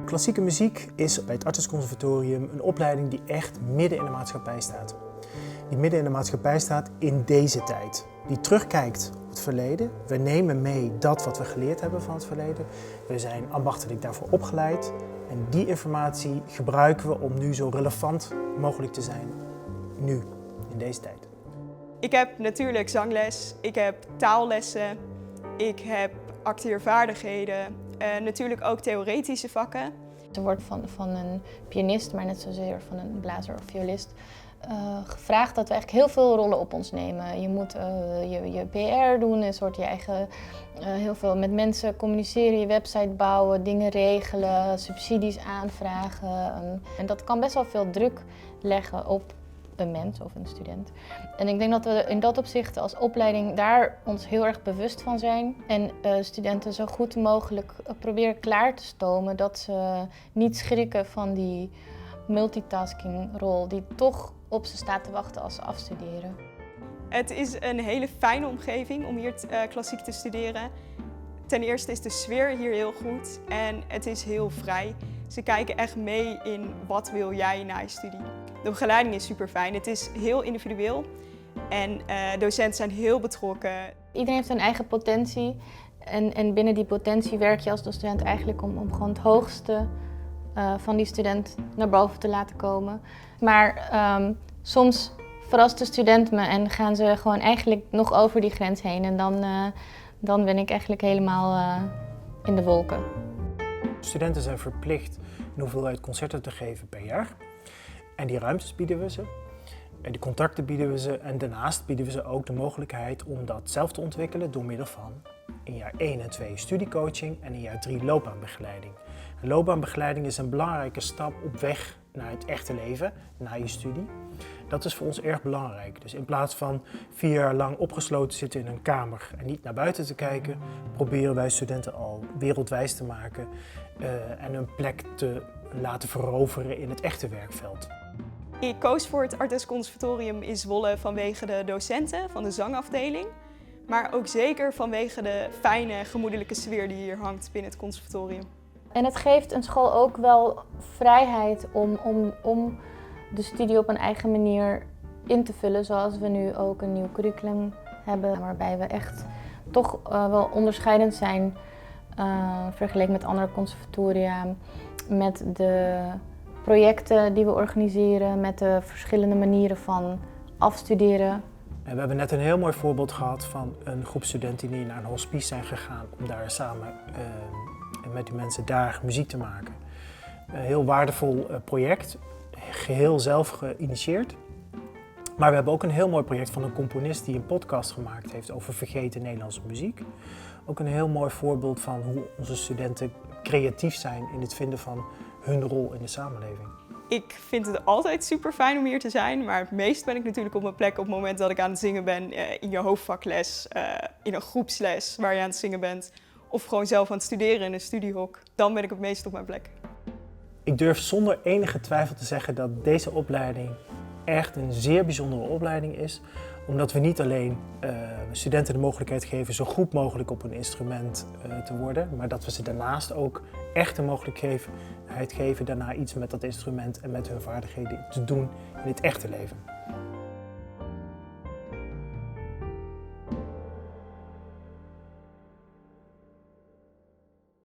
Klassieke muziek is bij het Artes Conservatorium een opleiding die echt midden in de maatschappij staat. Die midden in de maatschappij staat in deze tijd. Die terugkijkt op het verleden. We nemen mee dat wat we geleerd hebben van het verleden. We zijn ambachtelijk daarvoor opgeleid. En die informatie gebruiken we om nu zo relevant mogelijk te zijn. Nu, in deze tijd. Ik heb natuurlijk zangles, ik heb taallessen, ik heb acteervaardigheden en natuurlijk ook theoretische vakken. Er wordt van een pianist, maar net zozeer van een blazer of violist, gevraagd dat we eigenlijk heel veel rollen op ons nemen. Je moet je PR doen, een soort je eigen, heel veel met mensen communiceren, je website bouwen, dingen regelen, subsidies aanvragen. En dat kan best wel veel druk leggen op een mens of een student. En ik denk dat we in dat opzicht als opleiding daar ons heel erg bewust van zijn. En studenten zo goed mogelijk proberen klaar te stomen dat ze niet schrikken van die multitaskingrol die toch op ze staat te wachten als ze afstuderen. Het is een hele fijne omgeving om hier klassiek te studeren. Ten eerste is de sfeer hier heel goed en het is heel vrij. Ze kijken echt mee in wat wil jij na je studie. De begeleiding is super fijn. Het is heel individueel en docenten zijn heel betrokken. Iedereen heeft een eigen potentie en binnen die potentie werk je als docent eigenlijk om gewoon het hoogste van die student naar boven te laten komen. Maar soms verrast de student me en gaan ze gewoon eigenlijk nog over die grens heen en dan ben ik eigenlijk helemaal in de wolken. Studenten zijn verplicht een hoeveelheid concerten te geven per jaar. En die ruimtes bieden we ze, en die contacten bieden we ze en daarnaast bieden we ze ook de mogelijkheid om dat zelf te ontwikkelen door middel van in jaar 1 en 2 studiecoaching en in jaar 3 loopbaanbegeleiding. En loopbaanbegeleiding is een belangrijke stap op weg naar het echte leven, na je studie. Dat is voor ons erg belangrijk. Dus in plaats van 4 jaar lang opgesloten zitten in een kamer en niet naar buiten te kijken, proberen wij studenten al wereldwijs te maken en een plek te laten veroveren in het echte werkveld. Ik koos voor het Artes Conservatorium in Zwolle vanwege de docenten van de zangafdeling. Maar ook zeker vanwege de fijne, gemoedelijke sfeer die hier hangt binnen het conservatorium. En het geeft een school ook wel vrijheid om de studie op een eigen manier in te vullen. Zoals we nu ook een nieuw curriculum hebben waarbij we echt toch wel onderscheidend zijn vergeleken met andere conservatoria. Met de projecten die we organiseren, met de verschillende manieren van afstuderen. En we hebben net een heel mooi voorbeeld gehad van een groep studenten die naar een hospice zijn gegaan om daar samen met die mensen daar muziek te maken. Een heel waardevol project, geheel zelf geïnitieerd. Maar we hebben ook een heel mooi project van een componist die een podcast gemaakt heeft over vergeten Nederlandse muziek. Ook een heel mooi voorbeeld van hoe onze studenten creatief zijn in het vinden van hun rol in de samenleving. Ik vind het altijd super fijn om hier te zijn, maar het meest ben ik natuurlijk op mijn plek op het moment dat ik aan het zingen ben, in je hoofdvakles, in een groepsles waar je aan het zingen bent, of gewoon zelf aan het studeren in een studiehok. Dan ben ik het meest op mijn plek. Ik durf zonder enige twijfel te zeggen dat deze opleiding echt een zeer bijzondere opleiding is, omdat we niet alleen studenten de mogelijkheid geven zo goed mogelijk op een instrument te worden, maar dat we ze daarnaast ook echt de mogelijkheid geven daarna iets met dat instrument en met hun vaardigheden te doen in het echte leven.